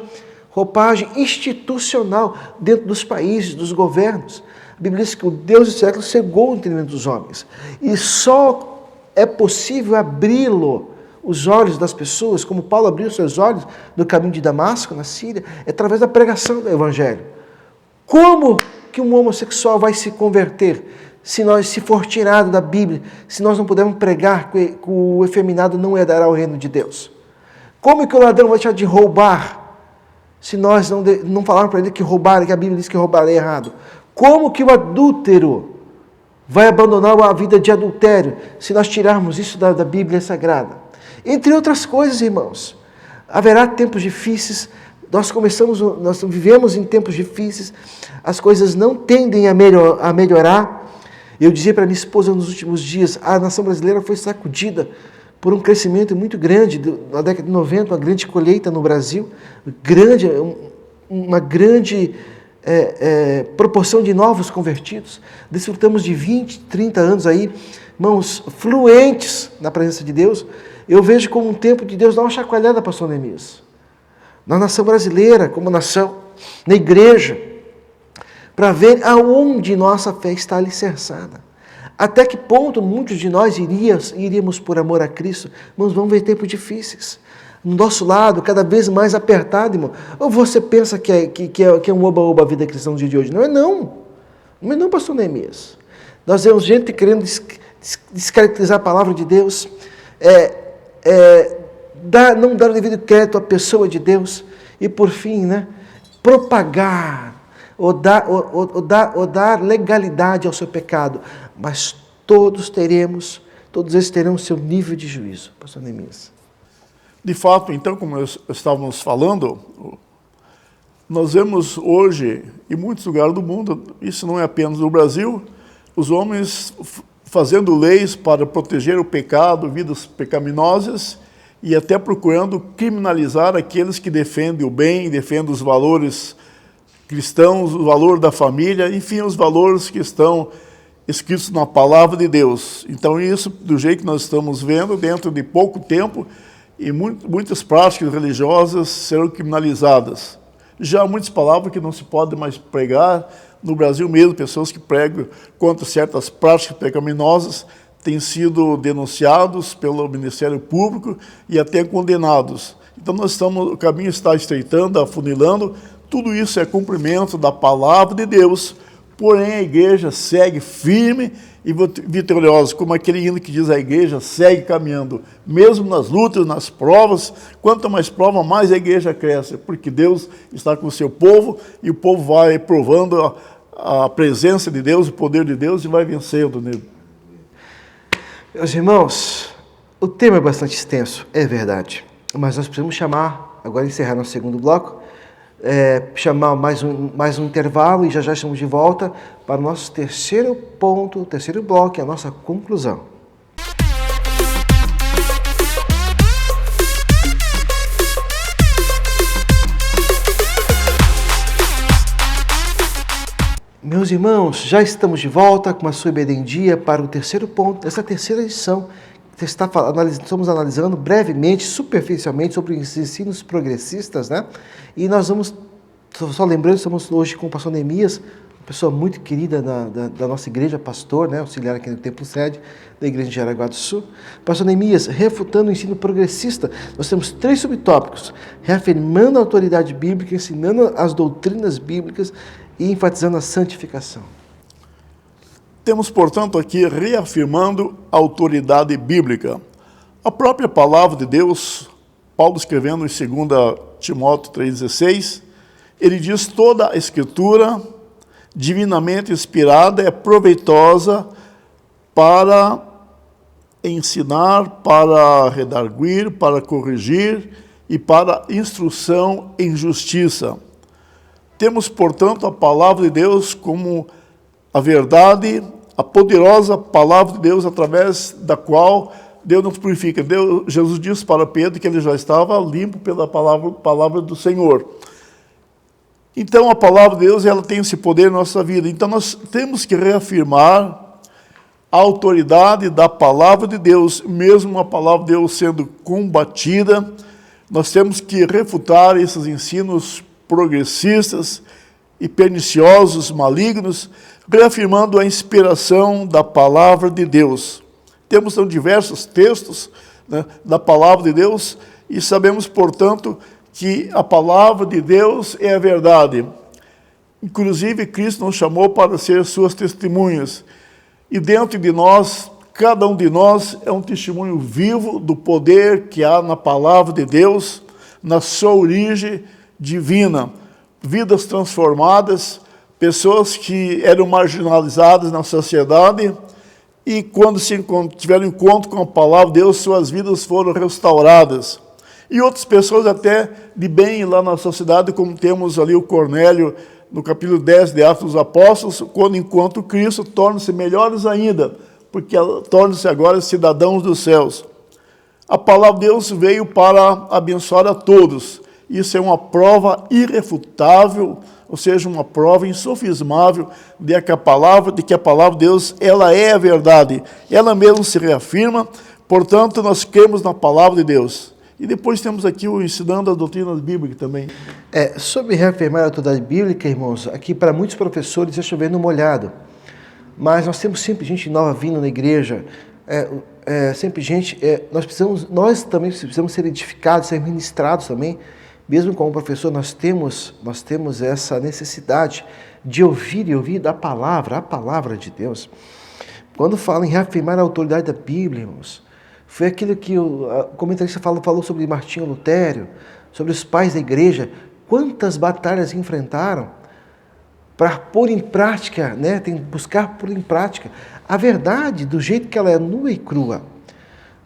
institucional dentro dos países, dos governos. A Bíblia diz que o Deus dos séculos cegou o entendimento dos homens. E só é possível os olhos das pessoas, como Paulo abriu seus olhos no caminho de Damasco, na Síria, é através da pregação do Evangelho. Como que um homossexual vai se converter se for tirado da Bíblia, se nós não pudermos pregar que o efeminado não herdará o reino de Deus? Como que o ladrão vai deixar de roubar se nós não falarmos para ele que roubar, que a Bíblia diz que roubar é errado? Como que o adúltero vai abandonar a vida de adultério se nós tirarmos isso da Bíblia Sagrada? Entre outras coisas, irmãos, haverá tempos difíceis, nós vivemos em tempos difíceis, as coisas não tendem a melhorar. Eu dizia para minha esposa nos últimos dias, a nação brasileira foi sacudida por um crescimento muito grande, na década de 90, uma grande colheita no Brasil, uma grande proporção de novos convertidos. Desfrutamos de 20, 30 anos aí, irmãos, fluentes na presença de Deus. Eu vejo como um tempo de Deus dar uma chacoalhada, pastor Neemias, na nação brasileira, como nação, na igreja, para ver aonde nossa fé está alicerçada. Até que ponto muitos de nós iríamos por amor a Cristo, mas vamos ver tempos difíceis. No nosso lado, cada vez mais apertado, irmão. Ou você pensa que é um oba-oba a vida cristã no dia de hoje? Não é não. Não é não, pastor Neemias. Nós vemos gente querendo descaracterizar a palavra de Deus, não dar o devido crédito à pessoa de Deus e, por fim, propagar ou dar legalidade ao seu pecado. Mas todos eles terão o seu nível de juízo, pastor Neemias. De fato, então, como nós estávamos falando, nós vemos hoje, em muitos lugares do mundo, isso não é apenas no Brasil, os homens fazendo leis para proteger o pecado, vidas pecaminosas, e até procurando criminalizar aqueles que defendem o bem, defendem os valores cristãos, o valor da família, enfim, os valores que estão escritos na palavra de Deus. Então isso, do jeito que nós estamos vendo, dentro de pouco tempo, e muitas práticas religiosas serão criminalizadas. Já há muitas palavras que não se pode mais pregar, no Brasil mesmo, pessoas que pregam contra certas práticas pecaminosas têm sido denunciados pelo Ministério Público e até condenados. Então o caminho está estreitando, afunilando, tudo isso é cumprimento da palavra de Deus, porém a igreja segue firme e vitoriosa, como aquele hino que diz: a igreja segue caminhando, mesmo nas lutas, nas provas. Quanto mais prova, mais a igreja cresce, porque Deus está com o seu povo e o povo vai provando a presença de Deus, o poder de Deus, e vai vencendo nele. Meus irmãos, o tema é bastante extenso, é verdade, mas nós precisamos chamar, agora encerrar nosso segundo bloco, chamar mais um intervalo e já estamos de volta para o nosso terceiro ponto, terceiro bloco, a nossa conclusão. Meus irmãos, já estamos de volta com a sua IBD em Dia para o terceiro ponto dessa terceira edição. Estamos analisando brevemente, superficialmente, sobre os ensinos progressistas, E nós vamos, só lembrando, estamos hoje com o pastor Neemias, uma pessoa muito querida da nossa igreja, pastor, auxiliar aqui no Templo Sede, da igreja de Jaraguá do Sul. Pastor Neemias, refutando o ensino progressista, nós temos 3 subtópicos: reafirmando a autoridade bíblica, ensinando as doutrinas bíblicas e enfatizando a santificação. Temos, portanto, aqui reafirmando a autoridade bíblica. A própria palavra de Deus, Paulo escrevendo em 2 Timóteo 3,16, ele diz: toda a escritura divinamente inspirada é proveitosa para ensinar, para redarguir, para corrigir e para instrução em justiça. Temos, portanto, a palavra de Deus como a verdade, a poderosa palavra de Deus, através da qual Deus nos purifica. Jesus disse para Pedro que ele já estava limpo pela palavra do Senhor. Então a palavra de Deus, ela tem esse poder na nossa vida. Então nós temos que reafirmar a autoridade da palavra de Deus, mesmo a palavra de Deus sendo combatida. Nós temos que refutar esses ensinos progressistas e perniciosos, malignos, reafirmando a inspiração da palavra de Deus. Temos então diversos textos, né, da palavra de Deus e sabemos, portanto, que a palavra de Deus é a verdade. Inclusive, Cristo nos chamou para ser suas testemunhas. E dentro de nós, cada um de nós é um testemunho vivo do poder que há na palavra de Deus, na sua origem divina. Vidas transformadas, pessoas que eram marginalizadas na sociedade e quando tiveram encontro com a palavra de Deus, suas vidas foram restauradas. E outras pessoas até de bem lá na sociedade, como temos ali o Cornélio, no capítulo 10 de Atos dos Apóstolos, quando encontram Cristo, tornam-se melhores ainda, porque tornam-se agora cidadãos dos céus. A palavra de Deus veio para abençoar a todos. Isso é uma prova irrefutável, ou seja, uma prova insofismável de que a palavra de Deus, ela é a verdade. Ela mesma se reafirma, portanto, nós cremos na palavra de Deus. E depois temos aqui o ensinando a doutrina bíblica também. Sobre reafirmar a autoridade bíblica, irmãos, aqui para muitos professores é chovendo molhado. Mas nós temos sempre gente nova vindo na igreja, sempre gente, nós também precisamos ser edificados, ser ministrados também. Mesmo como professor, nós temos essa necessidade de ouvir e ouvir a palavra de Deus. Quando fala em reafirmar a autoridade da Bíblia, irmãos, foi aquilo que o comentarista falou sobre Martinho Lutero, sobre os pais da igreja, quantas batalhas enfrentaram para pôr em prática, né? Tem que buscar pôr em prática a verdade do jeito que ela é nua e crua.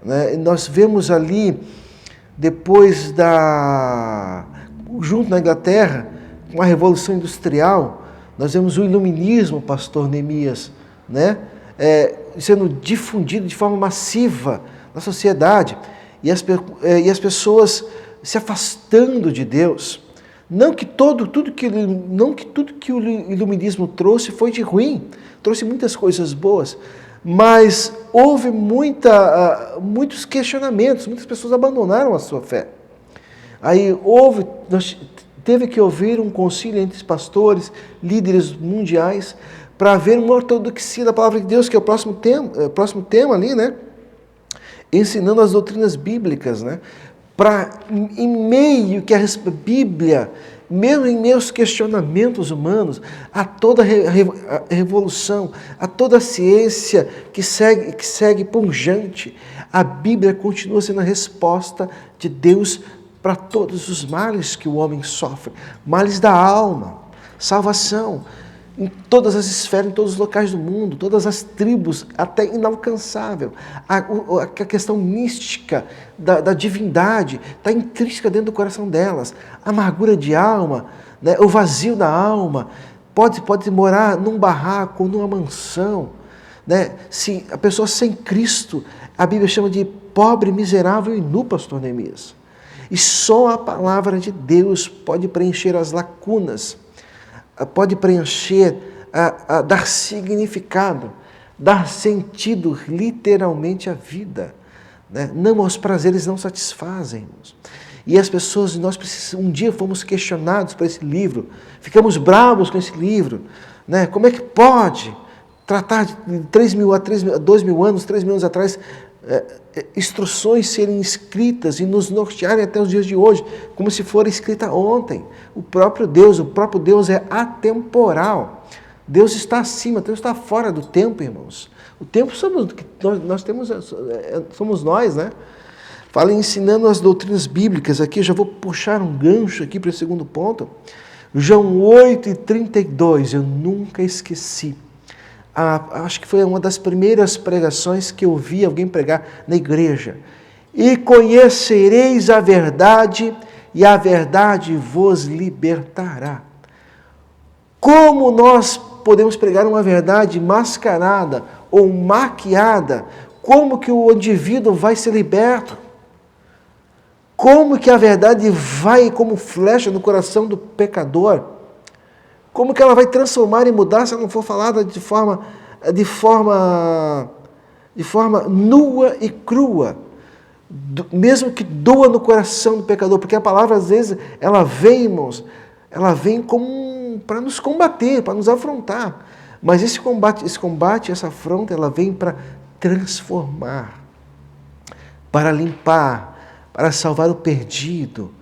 Né? Nós vemos ali, depois junto na Inglaterra, com a Revolução Industrial, nós vemos o iluminismo, pastor Neemias, né? Sendo difundido de forma massiva na sociedade, e as pessoas se afastando de Deus. Não que tudo que o iluminismo trouxe foi de ruim, trouxe muitas coisas boas, mas houve muitos questionamentos, muitas pessoas abandonaram a sua fé. Aí teve que ouvir um concílio entre os pastores, líderes mundiais, para haver uma ortodoxia da palavra de Deus, que é o próximo tema ali, né? Ensinando as doutrinas bíblicas, né? Para, em meio que a Bíblia, mesmo em meus questionamentos humanos, a toda a revolução, a toda a ciência que segue pungente, a Bíblia continua sendo a resposta de Deus para todos os males que o homem sofre, males da alma, salvação, em todas as esferas, em todos os locais do mundo, todas as tribos, até inalcançável. A questão mística da divindade está intrínseca dentro do coração delas. A amargura de alma, né, o vazio da alma, pode morar num barraco ou numa mansão. Né? Se a pessoa sem Cristo, a Bíblia chama de pobre, miserável e nu, pastor Neemias. E só a palavra de Deus pode preencher as lacunas, pode preencher, dar significado, dar sentido literalmente à vida. Né? Não, os prazeres não satisfazem, irmãos. E as pessoas, um dia fomos questionados por esse livro, ficamos bravos com esse livro. Né? Como é que pode tratar de 2 mil anos atrás, instruções serem escritas e nos nortearem até os dias de hoje, como se fora escrita ontem. O próprio Deus é atemporal. Deus está acima, Deus está fora do tempo, irmãos. O tempo somos nós, né? Fala ensinando as doutrinas bíblicas. Aqui eu já vou puxar um gancho aqui para o segundo ponto. João 8:32, eu nunca esqueci. Acho que foi uma das primeiras pregações que eu vi alguém pregar na igreja. E conhecereis a verdade, e a verdade vos libertará. Como nós podemos pregar uma verdade mascarada ou maquiada? Como que o indivíduo vai ser liberto? Como que a verdade vai como flecha no coração do pecador? Como que ela vai transformar e mudar se ela não for falada de forma nua e crua? Mesmo que doa no coração do pecador, porque a palavra às vezes ela vem, irmãos, ela vem como para nos combater, para nos afrontar. Mas esse combate, essa afronta, ela vem para transformar, para limpar, para salvar o perdido,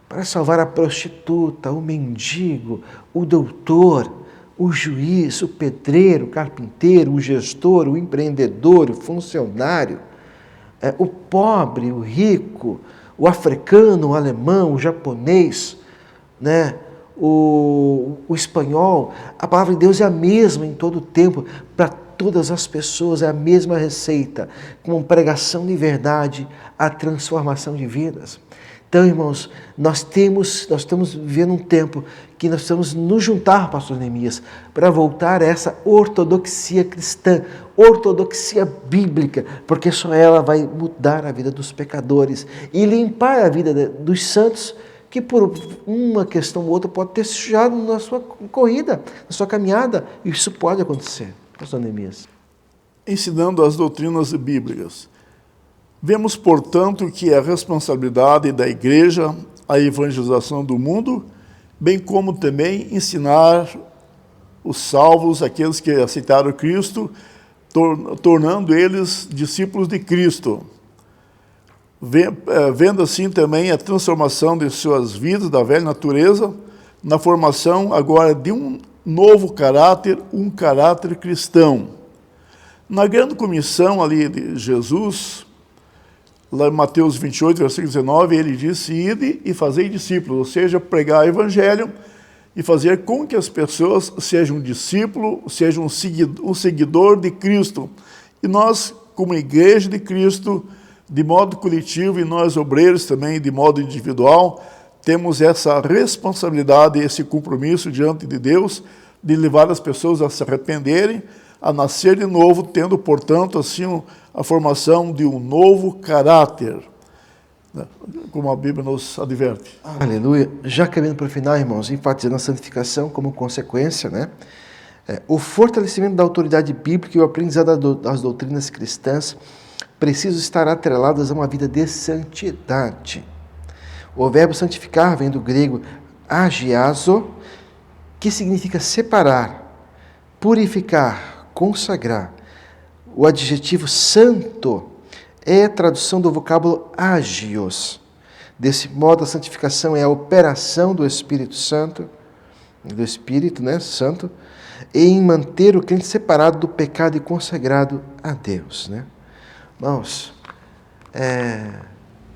para salvar a prostituta, o mendigo, o doutor, o juiz, o pedreiro, o carpinteiro, o gestor, o empreendedor, o funcionário, o pobre, o rico, o africano, o alemão, o japonês, né? O espanhol. A palavra de Deus é a mesma em todo o tempo, para todas as pessoas, é a mesma receita, com pregação de verdade, a transformação de vidas. Então, irmãos, nós estamos vivendo um tempo que nós precisamos nos juntar, pastor Neemias, para voltar a essa ortodoxia cristã, ortodoxia bíblica, porque só ela vai mudar a vida dos pecadores e limpar a vida dos santos, que por uma questão ou outra pode ter se sujado na sua corrida, na sua caminhada. Isso pode acontecer, pastor Neemias. Ensinando as doutrinas bíblicas. Vemos, portanto, que é a responsabilidade da igreja a evangelização do mundo, bem como também ensinar os salvos, aqueles que aceitaram Cristo, tornando eles discípulos de Cristo. Vendo assim também a transformação de suas vidas, da velha natureza, na formação agora de um novo caráter, um caráter cristão. Na grande comissão ali de Jesus, lá em Mateus 28, versículo 19, ele disse: ide e fazei discípulos, ou seja, pregar o evangelho e fazer com que as pessoas sejam discípulo, sejam um seguidor de Cristo. E nós, como igreja de Cristo, de modo coletivo, e nós obreiros também, de modo individual, temos essa responsabilidade, esse compromisso diante de Deus, de levar as pessoas a se arrependerem, a nascer de novo, tendo, portanto, assim, a formação de um novo caráter, como a Bíblia nos adverte. Aleluia. Já caminhando para o final, irmãos, enfatizando a santificação como consequência, né? O fortalecimento da autoridade bíblica e o aprendizado das doutrinas cristãs precisam estar atreladas a uma vida de santidade. O verbo santificar vem do grego agiazo, que significa separar, purificar, consagrar. O adjetivo santo é a tradução do vocábulo agios. Desse modo, a santificação é a operação do Espírito Santo, do Espírito, né, Santo, em manter o crente separado do pecado e consagrado a Deus, né? Irmãos,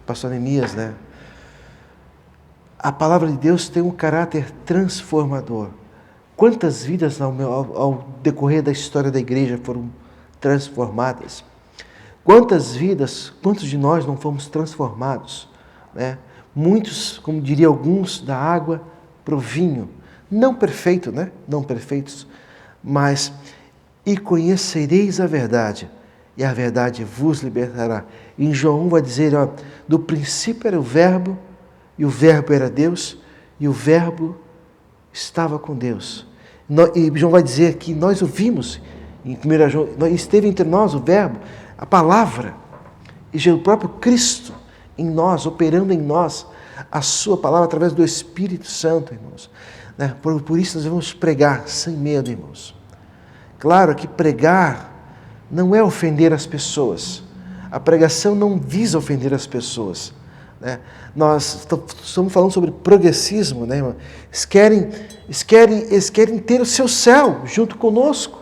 pastor Neemias, né? A palavra de Deus tem um caráter transformador. Quantas vidas ao decorrer da história da igreja foram transformadas? Quantas vidas, quantos de nós não fomos transformados, né? Muitos, como diriam alguns, da água para o vinho. Não perfeito, né? Não perfeitos, mas e conhecereis a verdade, e a verdade vos libertará. Em João 1 vai dizer, ó, do princípio era o verbo, e o verbo era Deus, e o verbo estava com Deus. E João vai dizer que nós ouvimos, em 1 João, esteve entre nós o verbo, a palavra, e o próprio Cristo em nós, operando em nós a sua palavra através do Espírito Santo, irmãos. Por isso nós vamos pregar sem medo, irmãos. Claro que pregar não é ofender as pessoas. A pregação não visa ofender as pessoas, né? Nós estamos falando sobre progressismo, né, irmão? Eles querem ter o seu céu junto conosco.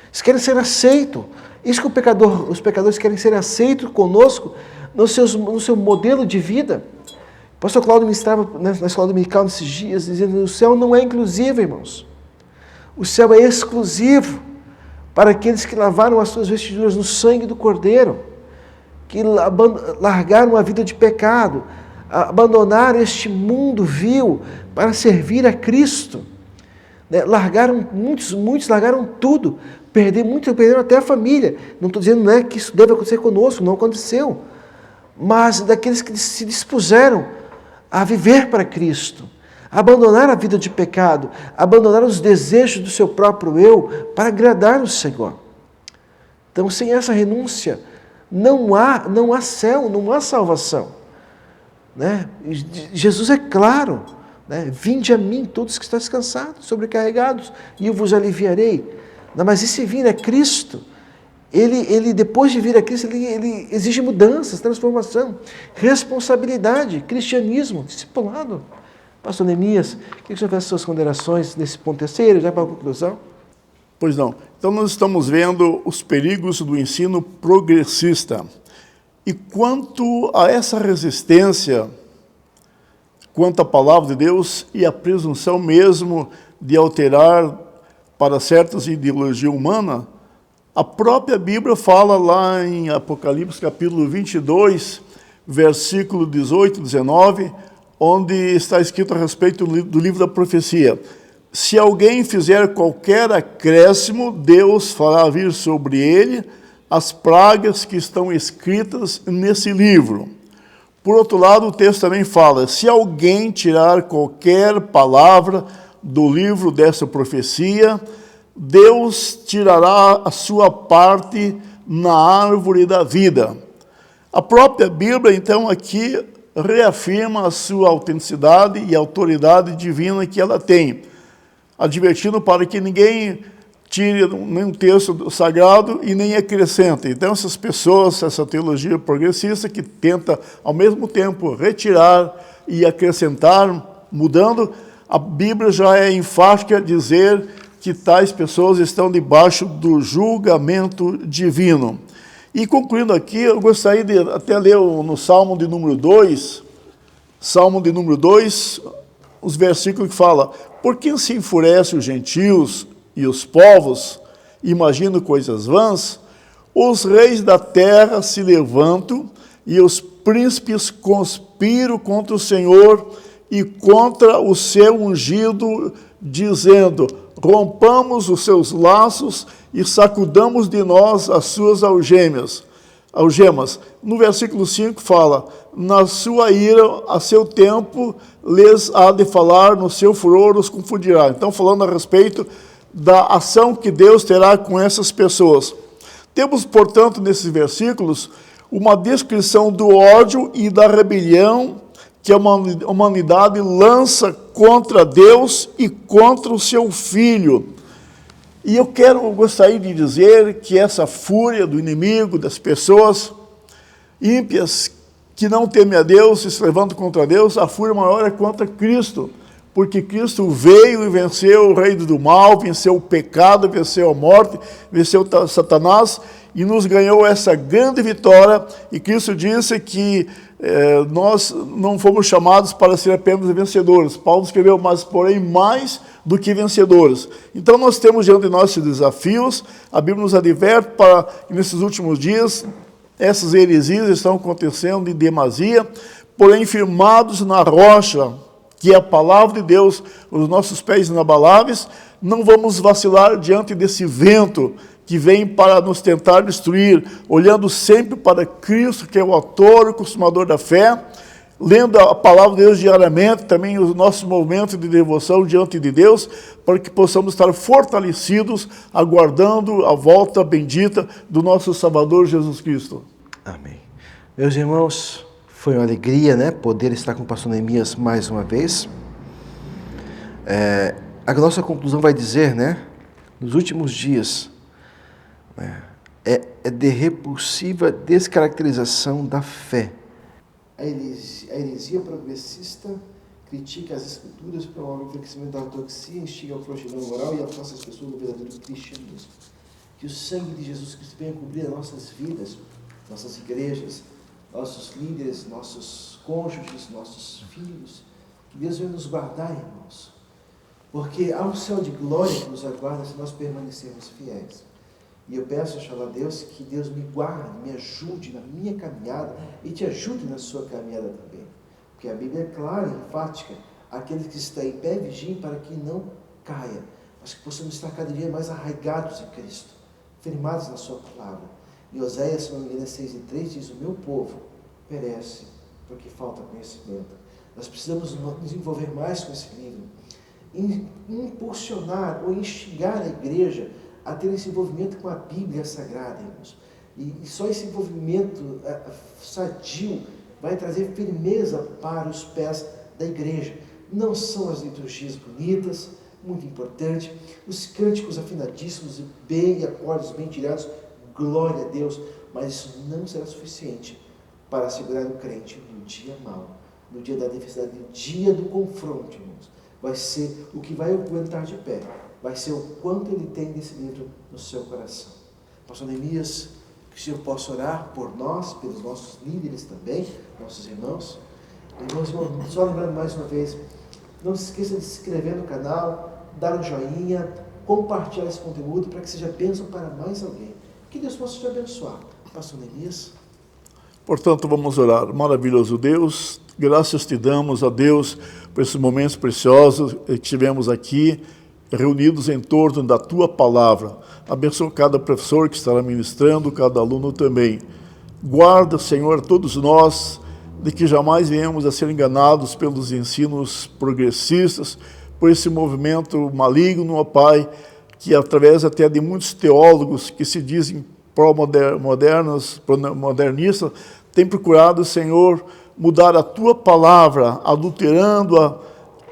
Eles querem ser aceitos. Isso que os pecadores querem ser aceitos conosco no seu modelo de vida. O pastor Cláudio ministrava na escola dominical nesses dias, dizendo que o céu não é inclusivo, irmãos. O céu é exclusivo para aqueles que lavaram as suas vestiduras no sangue do Cordeiro, que largaram a vida de pecado, abandonaram este mundo vil para servir a Cristo. Muitos largaram tudo, perderam até a família. Não estou dizendo, né, que isso deve acontecer conosco, não aconteceu. Mas daqueles que se dispuseram a viver para Cristo, Abandonar a vida de pecado, abandonar os desejos do seu próprio eu para agradar o Senhor. Então, sem essa renúncia, não há céu, não há salvação. Né? Jesus é claro, né? Vinde a mim todos que estão cansados, sobrecarregados, e eu vos aliviarei. Mas esse vir é Cristo. Ele depois de vir a Cristo, ele exige mudanças, transformação, responsabilidade, cristianismo, discipulado. Pastor Neemias, o que o senhor faz as suas considerações nesse ponto terceiro, já para a conclusão? Pois não. Então nós estamos vendo os perigos do ensino progressista. E quanto a essa resistência, quanto à palavra de Deus e a presunção mesmo de alterar para certas ideologias humanas, a própria Bíblia fala lá em Apocalipse capítulo 22, versículo 18 e 19, onde está escrito a respeito do livro da profecia. Se alguém fizer qualquer acréscimo, Deus fará vir sobre ele as pragas que estão escritas nesse livro. Por outro lado, o texto também fala, se alguém tirar qualquer palavra do livro dessa profecia, Deus tirará a sua parte na árvore da vida. A própria Bíblia, então, aqui reafirma a sua autenticidade e autoridade divina que ela tem, advertindo para que ninguém tire nenhum texto sagrado e nem acrescente. Então, essas pessoas, essa teologia progressista que tenta, ao mesmo tempo, retirar e acrescentar, mudando, a Bíblia já é enfática a dizer que tais pessoas estão debaixo do julgamento divino. E concluindo aqui, eu gostaria de até ler no Salmo de número 2, os versículos que falam, por que se enfurecem os gentios e os povos, imaginam coisas vãs? Os reis da terra se levantam e os príncipes conspiram contra o Senhor e contra o seu ungido, dizendo, rompamos os seus laços e sacudamos de nós as suas algemas. No versículo 5 fala, na sua ira, a seu tempo, lhes há de falar, no seu furor os confundirá. Então, falando a respeito da ação que Deus terá com essas pessoas. Temos, portanto, nesses versículos, uma descrição do ódio e da rebelião que a humanidade lança contra Deus e contra o seu Filho. E eu gostaria de dizer que essa fúria do inimigo, das pessoas ímpias que não temem a Deus e se levantam contra Deus, a fúria maior é contra Cristo, porque Cristo veio e venceu o reino do mal, venceu o pecado, venceu a morte, venceu Satanás e nos ganhou essa grande vitória. E Cristo disse que nós não fomos chamados para ser apenas vencedores. Paulo escreveu, mas porém mais do que vencedores. Então nós temos diante de nós esses desafios. A Bíblia nos adverte para que nesses últimos dias essas heresias estão acontecendo em demasia, porém firmados na rocha, que é a palavra de Deus, os nossos pés inabaláveis, não vamos vacilar diante desse vento que vem para nos tentar destruir, olhando sempre para Cristo, que é o autor e o consumador da fé, lendo a palavra de Deus diariamente, também os nossos momentos de devoção diante de Deus, para que possamos estar fortalecidos, aguardando a volta bendita do nosso Salvador Jesus Cristo. Amém. Meus irmãos, foi uma alegria, né, poder estar com o pastor Neemias mais uma vez. A nossa conclusão vai dizer, né, nos últimos dias, é de repulsiva descaracterização da fé. A heresia progressista critica as escrituras, promove o enfraquecimento da ortodoxia, instiga ao flagelo moral e afasta as pessoas do verdadeiro cristianismo. Que o sangue de Jesus Cristo venha cobrir as nossas vidas, nossas igrejas, nossos líderes, nossos cônjuges, nossos filhos. Que Deus venha nos guardar, irmãos. Porque há um céu de glória que nos aguarda se nós permanecermos fiéis. E eu peço, a Deus, que Deus me guarde, me ajude na minha caminhada e te ajude na sua caminhada também. Porque a Bíblia é clara e enfática, aquele que está em pé vigiem para que não caia, mas que possamos estar cada dia mais arraigados em Cristo, firmados na sua palavra. E Oséias, se não me engano, 6:3 diz, o meu povo perece porque falta conhecimento. Nós precisamos nos envolver mais com esse livro, impulsionar ou instigar a igreja a ter esse envolvimento com a Bíblia Sagrada, irmãos. E só esse envolvimento sadio vai trazer firmeza para os pés da igreja. Não são as liturgias bonitas, muito importante, os cânticos afinadíssimos e acordes bem tirados, glória a Deus, mas isso não será suficiente para segurar o crente no dia mau, no dia da adversidade, no dia do confronto, irmãos. Vai ser o que vai aguentar de pé, vai ser o quanto ele tem desse livro no seu coração. Pastor Neemias, que o Senhor possa orar por nós, pelos nossos líderes também, nossos irmãos. Irmãos, só lembrando mais uma vez, não se esqueça de se inscrever no canal, dar um joinha, compartilhar esse conteúdo para que seja bênção para mais alguém. Que Deus possa te abençoar. Pastor Neemias. Portanto, vamos orar. Maravilhoso Deus, graças te damos a Deus por esses momentos preciosos que tivemos aqui, reunidos em torno da Tua Palavra. Abençoa cada professor que estará ministrando, cada aluno também. Guarda, Senhor, todos nós, de que jamais venhamos a ser enganados pelos ensinos progressistas, por esse movimento maligno, ó Pai, que através até de muitos teólogos que se dizem modernistas, tem procurado, Senhor, mudar a Tua Palavra, adulterando-a,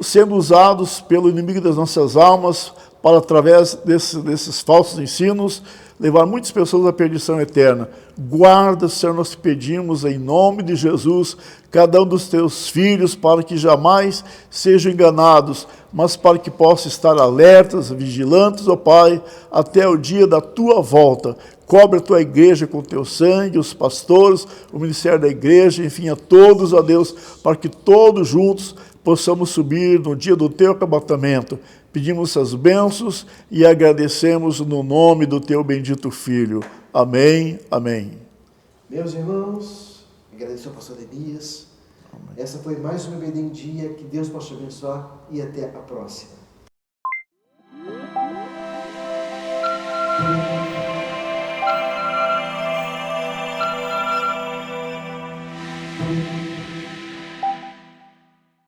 sendo usados pelo inimigo das nossas almas para, através desses falsos ensinos, levar muitas pessoas à perdição eterna. Guarda, Senhor, nós te pedimos, em nome de Jesus, cada um dos Teus filhos, para que jamais sejam enganados, mas para que possam estar alertas, vigilantes, ó Pai, até o dia da Tua volta. Cobre a Tua igreja com o Teu sangue, os pastores, o ministério da igreja, enfim, a todos, ó Deus, para que todos juntos possamos subir no dia do Teu arrebatamento. Pedimos essas bênçãos e agradecemos no nome do Teu bendito Filho. Amém, amém. Meus irmãos, agradeço ao pastor Neemias. Essa foi mais uma EBD em Dia. Que Deus possa te abençoar e até a próxima.